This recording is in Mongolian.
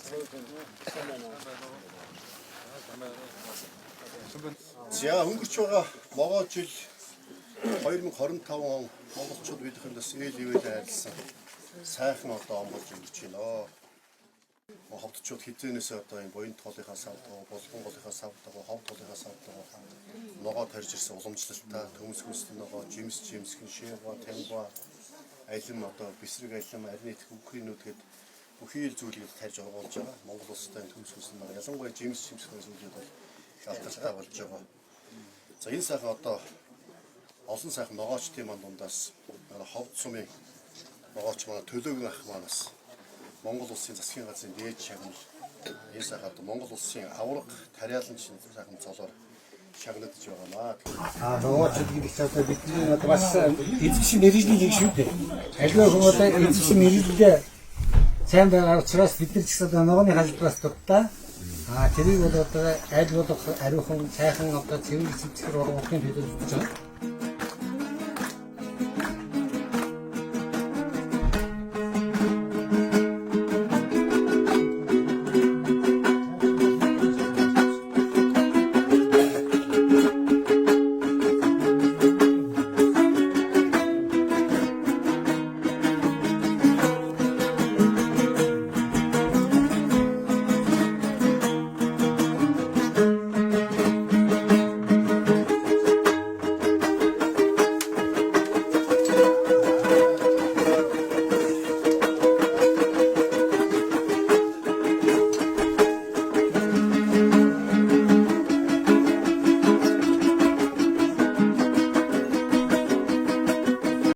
За өнгөрч байгаа могоо жил 2025 он монголчууд бидэхэндээс eel ивэл айрлсан сайхан одоо он болж өнгөрч байна. Ховдчууд хизээнээс одоо энэ буян тоолынхаа савдгаа, булган голынхаа савдгаа, хов тоолынхаа савдгаа могоо тарьж ирсэн уламжлалтай төмс хүсэлт ногоо, жимсхэн шева, тамба, алим одоо бисрэг алим, арнит үхрийнүүд гээд бүхий л зүйлийг тарьж оруулж байгаа. Монгол улстай төмс хүсэлт ногоо ялангуяа жимсхэн зүйлүүд бол шалтгаалтай болж байгаа. За энэ сайхан одоо олон сайхан ногоочдын манд дундаас ховд сумын ногооч манай төлөөгийн ах манаас Монгол улсын засгийн газрын дээд шагнал энэ сайхан одоо Монгол улсын авраг тариалан сайхан цолоор шагнагдж байгаамаа. Ногоочд гэдэг чинь одоо бидний одоо бас эзэмшин мэрэгжлийн нэг шүү дээ. Аливаа хүмүүс одоо эзэмшин мэрэгжлээ сайн байгаа учраас бид нар ч гэсэн одоо ногооны халдвараас дуртай. Тэрийг бол одоо аль болох ариухан сайхан одоо цэвэр эзэмшгээр ургахын төлөө хийж байгаа.